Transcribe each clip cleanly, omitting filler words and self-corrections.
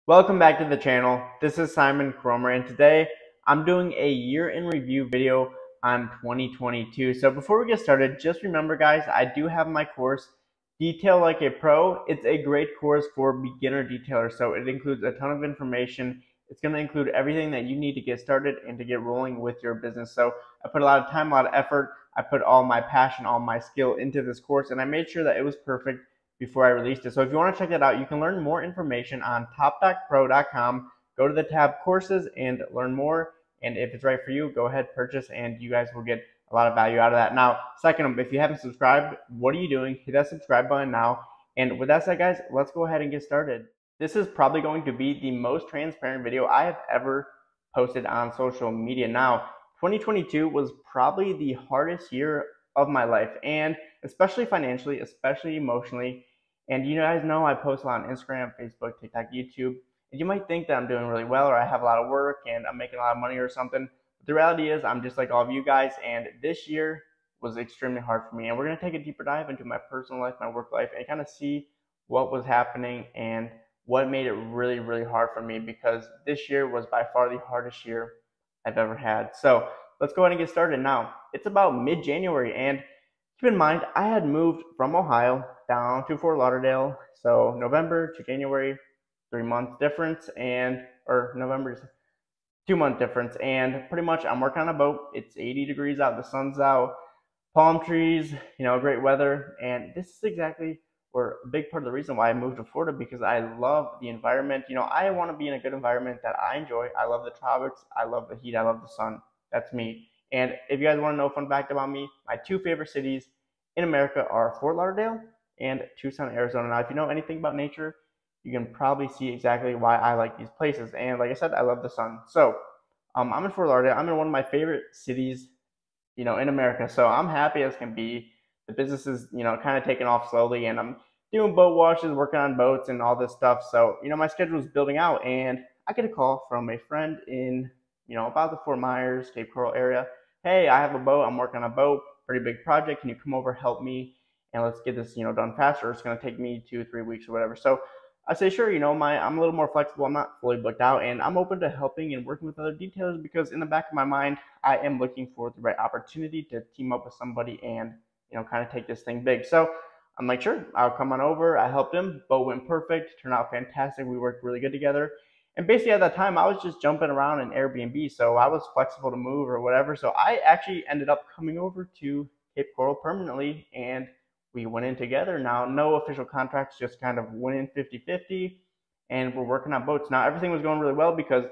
Welcome back to the channel. This is Simon Cromer, and today I'm doing a year in review video on 2022. So before we get started, just remember guys, I do have my course, Detail Like a Pro. It's a great course for beginner detailers, so it includes a ton of information. It's going to include everything that you need to get started and to get rolling with your business. So I put a lot of time, a lot of effort. I put all my passion, all my skill into this course, and I made sure that it was perfect before I released it. So if you want to check that out, you can learn more information on topdockpro.com. Go to the tab courses and learn more. And if it's right for you, go ahead, purchase, and you guys will get a lot of value out of that. Now, second, if you haven't subscribed, what are you doing? Hit that subscribe button now. And with that said, guys, let's go ahead and get started. This is probably going to be the most transparent video I have ever posted on social media. Now, 2022 was probably the hardest year of my life, and especially financially, especially emotionally. And you guys know I post a lot on Instagram, Facebook, TikTok, YouTube. And you might think that I'm doing really well or I have a lot of work and I'm making a lot of money or something. But the reality is I'm just like all of you guys, and this year was extremely hard for me. And we're going to take a deeper dive into my personal life, my work life, and kind of see what was happening and what made it really, really hard for me, because this year was by far the hardest year I've ever had. So let's go ahead and get started now. It's about mid-January, and keep in mind, I had moved from Ohio down to Fort Lauderdale. So November to January, 3-month difference, or November is 2-month difference. And pretty much I'm working on a boat. It's 80 degrees out, the sun's out, palm trees, great weather. And this is exactly where a big part of the reason why I moved to Florida, because I love the environment. I want to be in a good environment that I enjoy. I love the tropics. I love the heat. I love the sun. That's me. And if you guys want to know a fun fact about me, my two favorite cities in America are Fort Lauderdale and Tucson, Arizona. Now, if you know anything about nature, you can probably see exactly why I like these places. And like I said, I love the sun. So I'm in Fort Lauderdale. I'm in one of my favorite cities, in America. So I'm happy as can be. The business is, kind of taking off slowly, and I'm doing boat washes, working on boats and all this stuff. So, my schedule is building out, and I get a call from a friend in, about the Fort Myers, Cape Coral area. Hey, I have a boat. I'm working on a boat, pretty big project. Can you come over, help me, and let's get this, done faster. It's going to take me 2-3 weeks or whatever. So I say, sure, I'm a little more flexible. I'm not fully booked out, and I'm open to helping and working with other detailers, because in the back of my mind, I am looking for the right opportunity to team up with somebody and, kind of take this thing big. So I'm like, sure, I'll come on over. I helped him. Boat went perfect, turned out fantastic. We worked really good together. And basically at that time, I was just jumping around in Airbnb, so I was flexible to move or whatever. So I actually ended up coming over to Cape Coral permanently, and we went in together. Now, no official contracts, just kind of went in 50-50, and we're working on boats. Now, everything was going really well because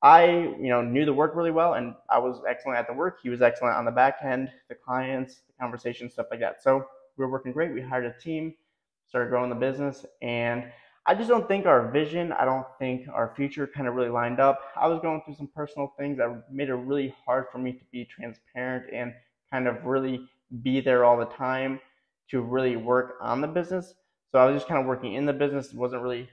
I, knew the work really well, and I was excellent at the work. He was excellent on the back end, the clients, the conversations, stuff like that. So we were working great. We hired a team, started growing the business, and I just don't think our vision, I don't think our future kind of really lined up. I was going through some personal things that made it really hard for me to be transparent and kind of really be there all the time to really work on the business. So I was just kind of working in the business, wasn't really,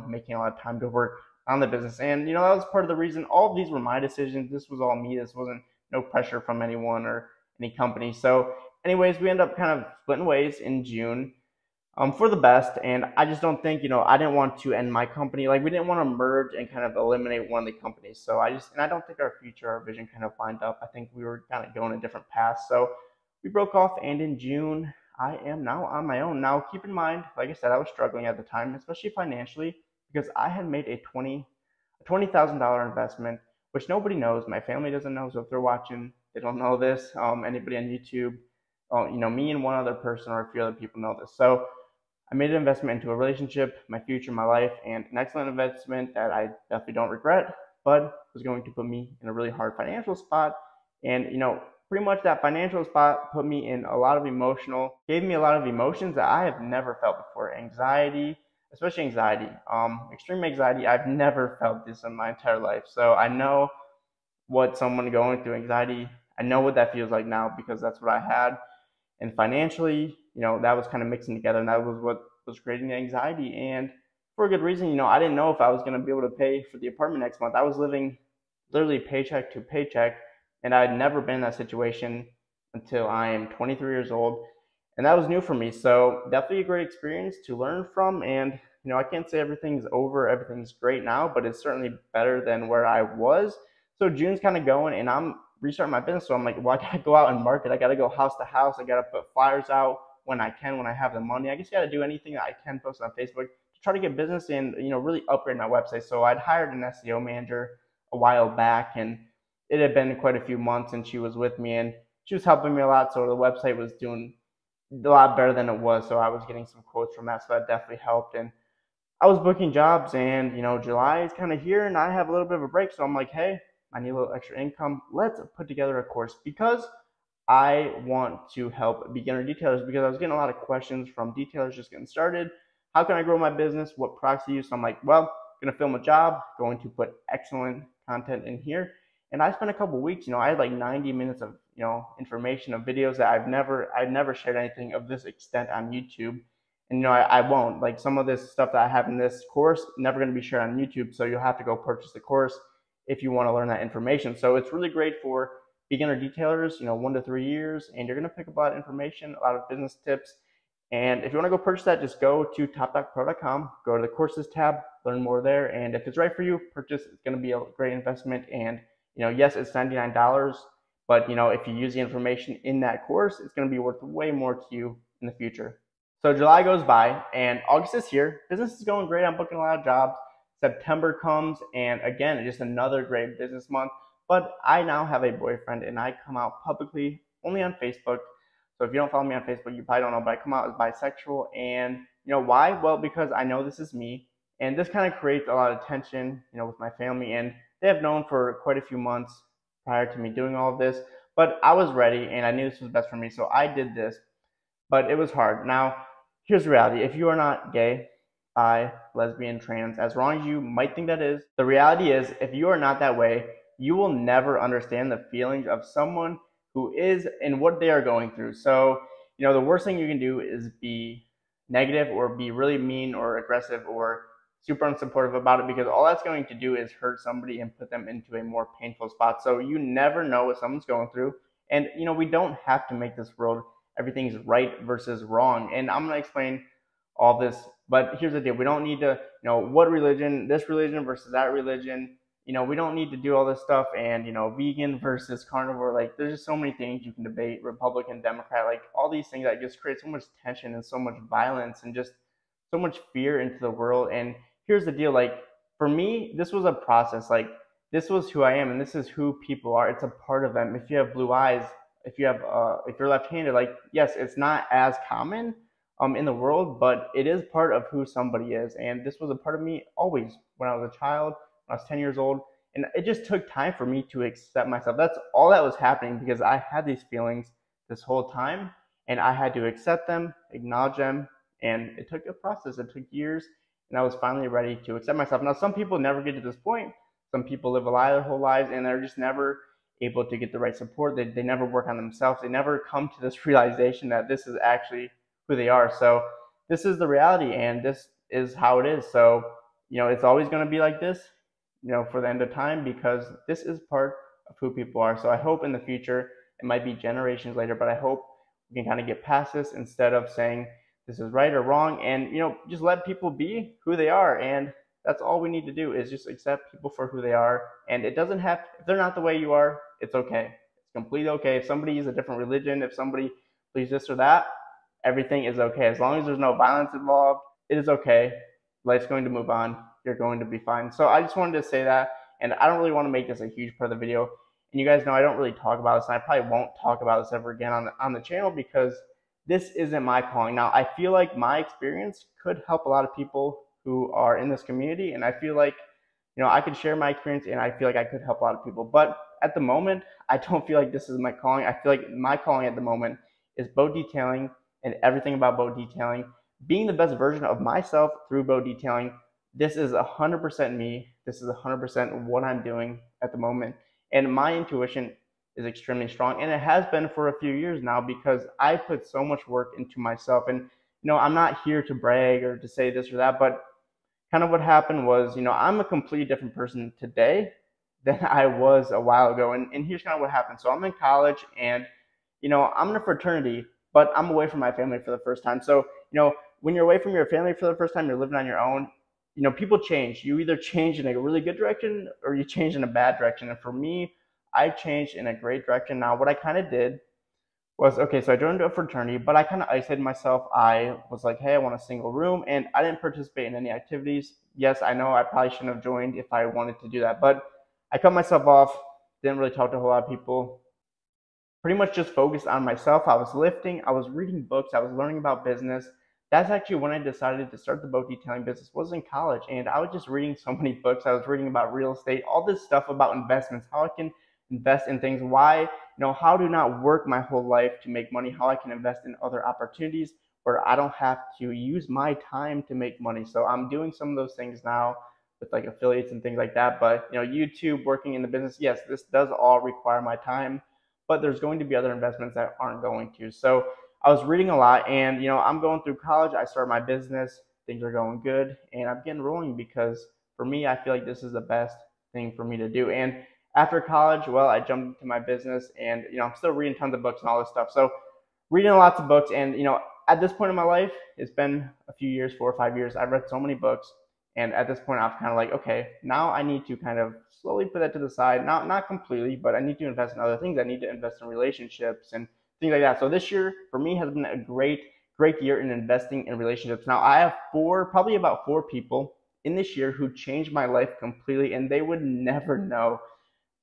making a lot of time to work on the business. And, that was part of the reason. All of these were my decisions. This was all me. This wasn't no pressure from anyone or any company. So anyways, we ended up kind of splitting ways in June. For the best. And I just don't think, I didn't want to end my company. Like, we didn't want to merge and kind of eliminate one of the companies. So I don't think our future, our vision kind of lined up. I think we were kind of going a different path. So we broke off, and in June, I am now on my own. Now, keep in mind, like I said, I was struggling at the time, especially financially, because I had made a $20,000 investment, which nobody knows. My family doesn't know. So if they're watching, they don't know this. Anybody on YouTube, me and one other person or a few other people know this. So I made an investment into a relationship, my future, my life, and an excellent investment that I definitely don't regret, but was going to put me in a really hard financial spot. And, pretty much that financial spot put me in gave me a lot of emotions that I have never felt before. Anxiety, especially anxiety, extreme anxiety. I've never felt this in my entire life. So I know what someone going through anxiety, I know what that feels like now, because that's what I had. And financially, that was kind of mixing together, and that was what was creating the anxiety. And for a good reason, I didn't know if I was going to be able to pay for the apartment next month. I was living literally paycheck to paycheck, and I had never been in that situation until I am 23 years old. And that was new for me. So definitely a great experience to learn from. And, I can't say everything's over, everything's great now, but it's certainly better than where I was. So June's kind of going, and I'm restarting my business. So I'm like, well, I gotta go out and market. I gotta go house to house. I gotta put flyers out when I can, when I have the money. I just gotta do anything that I can post on Facebook to try to get business and really upgrade my website. So I'd hired an SEO manager a while back, and it had been quite a few months, and she was with me, and she was helping me a lot. So the website was doing a lot better than it was. So I was getting some quotes from that, so that definitely helped. And I was booking jobs, and July is kind of here, and I have a little bit of a break. So I'm like, hey, I need a little extra income. Let's put together a course, because I want to help beginner detailers, because I was getting a lot of questions from detailers just getting started. How can I grow my business? What products to use? So I'm like, well, I'm gonna film a job, going to put excellent content in here. And I spent a couple weeks, I had like 90 minutes of information, of videos that I've never shared anything of this extent on YouTube. And I won't. Like, some of this stuff that I have in this course, never going to be shared on YouTube. So you'll have to go purchase the course if you want to learn that information. So it's really great for beginner detailers, 1 to 3 years, and you're going to pick up a lot of information, a lot of business tips. And if you want to go purchase that, just go to topdockpro.com, go to the courses tab, learn more there. And if it's right for you, purchase. It's going to be a great investment. And yes, it's $99, but if you use the information in that course, it's going to be worth way more to you in the future. So July goes by, and August is here. Business is going great. I'm booking a lot of jobs. September comes, and again, just another great business month. But I now have a boyfriend, and I come out publicly only on Facebook. So if you don't follow me on Facebook, you probably don't know, but I come out as bisexual. And why? Well, because I know this is me, and this kind of creates a lot of tension, with my family, and they have known for quite a few months prior to me doing all of this. But I was ready, and I knew this was best for me, so I did this. But it was hard. Now, here's the reality. If you are not gay, bi, lesbian, trans, as wrong as you might think that is, the reality is, if you are not that way, you will never understand the feelings of someone who is and what they are going through. So, the worst thing you can do is be negative or be really mean or aggressive or super unsupportive about it, because all that's going to do is hurt somebody and put them into a more painful spot. So you never know what someone's going through. And, we don't have to make this world everything's right versus wrong. And I'm going to explain all this, but here's the deal. We don't need to, what religion, this religion versus that religion. We don't need to do all this stuff, and, vegan versus carnivore. Like, there's just so many things you can debate, Republican, Democrat, like all these things that just create so much tension and so much violence and just so much fear into the world. And here's the deal. Like, for me, this was a process. Like, this was who I am, and this is who people are. It's a part of them. If you have blue eyes, if you're left-handed, like, yes, it's not as common in the world, but it is part of who somebody is. And this was a part of me always when I was a child, when I was 10 years old. And it just took time for me to accept myself. That's all that was happening, because I had these feelings this whole time, and I had to accept them, acknowledge them, and it took a process. It took years, and I was finally ready to accept myself. Now, some people never get to this point. Some people live a lie their whole lives, and they're just never able to get the right support. They never work on themselves. They never come to this realization that this is actually who they are. So this is the reality, and this is how it is. So, it's always going to be like this, for the end of time, because this is part of who people are. So I hope in the future, it might be generations later, but I hope we can kind of get past this instead of saying this is right or wrong, and, just let people be who they are. And that's all we need to do, is just accept people for who they are. And it doesn't have, if they're not the way you are, it's okay. It's completely okay. If somebody is a different religion, if somebody believes this or that, everything is okay. As long as there's no violence involved, it is okay. Life's going to move on. You're going to be fine. So I just wanted to say that, and I don't really want to make this a huge part of the video. And you guys know I don't really talk about this, and I probably won't talk about this ever again on the channel, because this isn't my calling. Now, I feel like my experience could help a lot of people who are in this community, and I feel like, I could share my experience, and I feel like I could help a lot of people. But at the moment, I don't feel like this is my calling. I feel like my calling at the moment is boat detailing and everything about boat detailing, being the best version of myself through boat detailing. This is 100% me. This is 100% what I'm doing at the moment. And my intuition is extremely strong, and it has been for a few years now, because I put so much work into myself. And, I'm not here to brag or to say this or that, but kind of what happened was, I'm a completely different person today than I was a while ago. And here's kind of what happened. So I'm in college, and, I'm in a fraternity, but I'm away from my family for the first time. So, when you're away from your family for the first time, you're living on your own, people change. You either change in a really good direction or you change in a bad direction. And for me, I changed in a great direction. Now, what I kind of did was, okay, so I joined a fraternity, but I kind of isolated myself. I was like, hey, I want a single room, and I didn't participate in any activities. Yes, I know I probably shouldn't have joined if I wanted to do that, but I cut myself off, didn't really talk to a whole lot of people, pretty much just focused on myself. I was lifting, I was reading books, I was learning about business. That's actually when I decided to start the boat detailing business, was in college, and I was just reading so many books. I was reading about real estate, all this stuff about investments, how I can invest in things, why, how to not work my whole life to make money, how I can invest in other opportunities where I don't have to use my time to make money. So I'm doing some of those things now with like affiliates and things like that. But YouTube, working in the business, yes, this does all require my time, but there's going to be other investments that aren't going to. So I was reading a lot, and I'm going through college. I started my business, things are going good, and I'm getting rolling because for me, I feel like this is the best thing for me to do. And after college, well, I jumped into my business, and I'm still reading tons of books and all this stuff. So reading lots of books, and at this point in my life, it's been a few years, 4 or 5 years. I've read so many books, and at this point, I'm kind of like, okay, now I need to kind of slowly put that to the side. Not completely, but I need to invest in other things. I need to invest in relationships and things like that. So this year for me has been a great year in investing in relationships. Now I have probably about four people in this year who changed my life completely, and they would never know.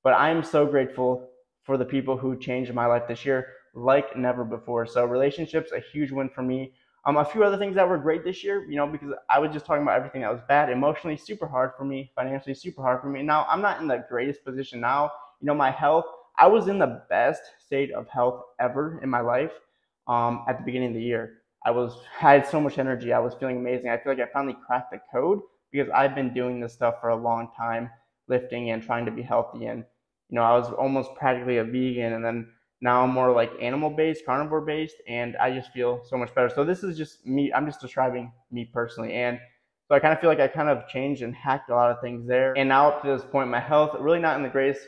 But I am so grateful for the people who changed my life this year like never before. So relationships, a huge win for me. A few other things that were great this year, because I was just talking about everything that was bad. Emotionally, super hard for me. Financially, super hard for me. Now, I'm not in the greatest position now. My health, I was in the best state of health ever in my life at the beginning of the year. I had so much energy. I was feeling amazing. I feel like I finally cracked the code because I've been doing this stuff for a long time, lifting and trying to be healthy. And, I was almost practically a vegan, and then now I'm more like animal-based, carnivore-based, and I just feel so much better. So this is just me. I'm just describing me personally. And so I kind of feel like I kind of changed and hacked a lot of things there. And now up to this point, my health really not in the greatest,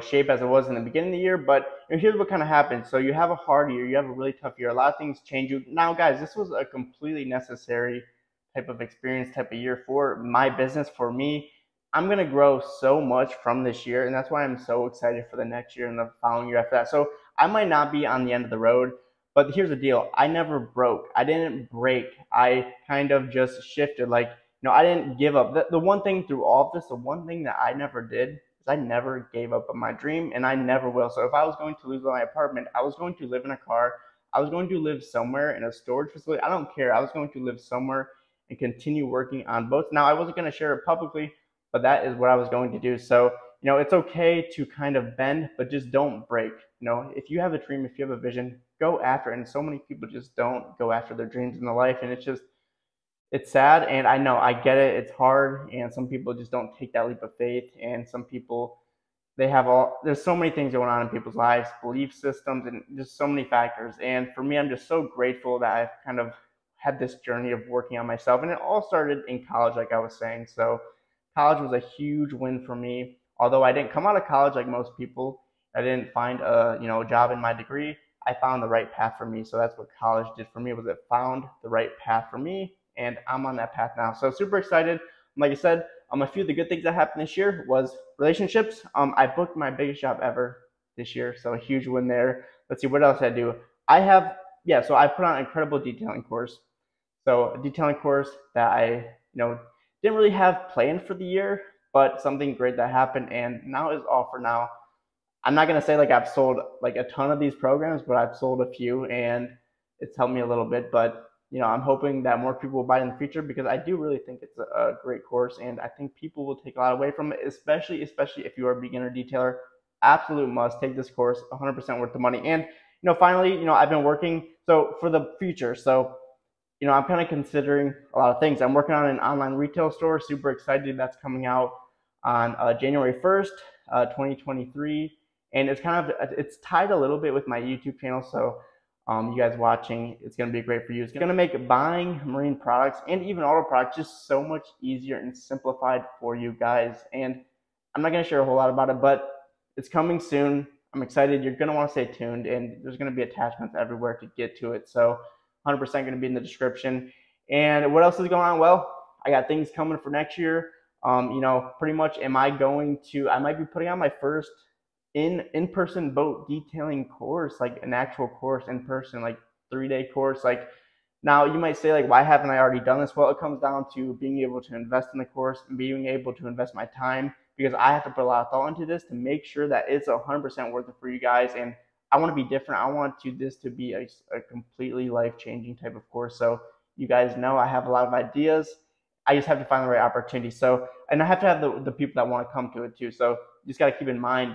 shape as it was in the beginning of the year. But here's what kind of happened. So you have a hard year, you have a really tough year. A lot of things change you. Now, guys, this was a completely necessary type of experience, type of year for my business, for me. I'm going to grow so much from this year, and that's why I'm so excited for the next year and the following year after that. So I might not be on the end of the road, but here's the deal. I never broke. I didn't break. I kind of just shifted. Like, I didn't give up. The one thing through all of this, the one thing that I never did is I never gave up on my dream, and I never will. So if I was going to lose my apartment, I was going to live in a car. I was going to live somewhere in a storage facility. I don't care. I was going to live somewhere and continue working on boats. Now, I wasn't going to share it publicly, but that is what I was going to do. So, it's okay to kind of bend, but just don't break. If you have a dream, if you have a vision, go after it. And so many people just don't go after their dreams in their life. And it's sad. And I know, I get it. It's hard. And some people just don't take that leap of faith. And some people, there's so many things going on in people's lives, belief systems, and just so many factors. And for me, I'm just so grateful that I've kind of had this journey of working on myself. And it all started in college, like I was saying. So college was a huge win for me. Although I didn't come out of college like most people, I didn't find a job in my degree. I found the right path for me. So that's what college did for me, was it found the right path for me, and I'm on that path now. So super excited. Like I said, a few of the good things that happened this year was relationships. I booked my biggest job ever this year, so a huge win there. Let's see, what else I do. So I put on an incredible detailing course. So a detailing course that I didn't really have planned for the year, but something great that happened, and now is all for now. I'm not gonna say like I've sold like a ton of these programs, but I've sold a few, and it's helped me a little bit. But I'm hoping that more people will buy it in the future, because I do really think it's a great course, and I think people will take a lot away from it, especially if you are a beginner detailer. Absolute must take this course, 100% worth the money. And finally, I've been working so for the future. So I'm kind of considering a lot of things. I'm working on an online retail store. Super excited. That's coming out on January 1st, 2023. And it's tied a little bit with my YouTube channel. So you guys watching, it's going to be great for you. It's going to make buying marine products and even auto products just so much easier and simplified for you guys. And I'm not going to share a whole lot about it, but it's coming soon. I'm excited. You're going to want to stay tuned, and there's going to be attachments everywhere to get to it. So 100% going to be in the description. And what else is going on? Well, I got things coming for next year. Pretty much I might be putting on my first in-person boat detailing course, like an actual course in person, like 3-day course. Like, now you might say, like, why haven't I already done this? Well, it comes down to being able to invest in the course and being able to invest my time, because I have to put a lot of thought into this to make sure that it's 100% worth it for you guys. And I want to be different. I want this to be a completely life-changing type of course. So you guys know I have a lot of ideas. I just have to find the right opportunity. So, and I have to have the people that want to come to it too. So you just got to keep in mind,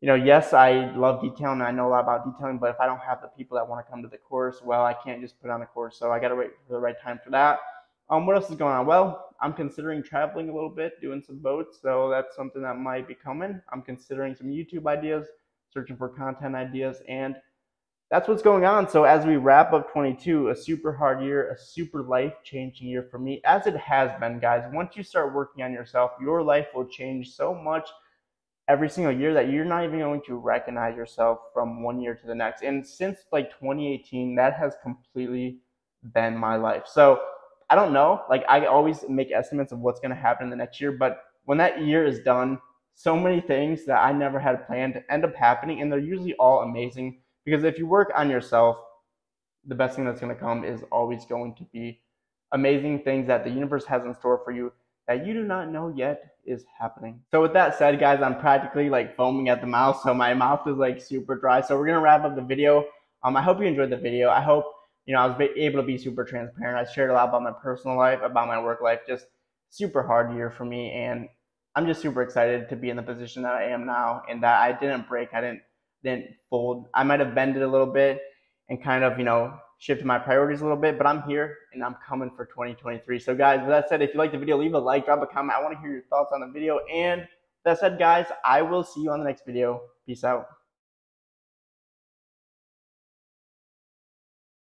yes, I love detailing. I know a lot about detailing, but if I don't have the people that want to come to the course, well, I can't just put on a course. So I got to wait for the right time for that. What else is going on? Well, I'm considering traveling a little bit, doing some boats. So that's something that might be coming. I'm considering some YouTube ideas, searching for content ideas, and that's what's going on. So as we wrap up 22, a super hard year, a super life-changing year for me, as it has been, guys. Once you start working on yourself, your life will change so much every single year that you're not even going to recognize yourself from one year to the next. And since like 2018, that has completely been my life. So I don't know, like, I always make estimates of what's going to happen in the next year, but when that year is done, so many things that I never had planned end up happening, and they're usually all amazing, because if you work on yourself, the best thing that's going to come is always going to be amazing things that the universe has in store for you that you do not know yet is happening. So with that said, guys, I'm practically like foaming at the mouth, so my mouth is like super dry. So we're gonna wrap up the video. I hope you enjoyed the video. I hope I was able to be super transparent. I shared a lot about my personal life, about my work life. Just super hard year for me, and I'm just super excited to be in the position that I am now, and that I didn't break. I didn't fold. I might have bended a little bit and kind of shifted my priorities a little bit, but I'm here and I'm coming for 2023. So guys, with that said, if you like the video, leave a like, drop a comment. I want to hear your thoughts on the video. And with that said, guys, I will see you on the next video. Peace out.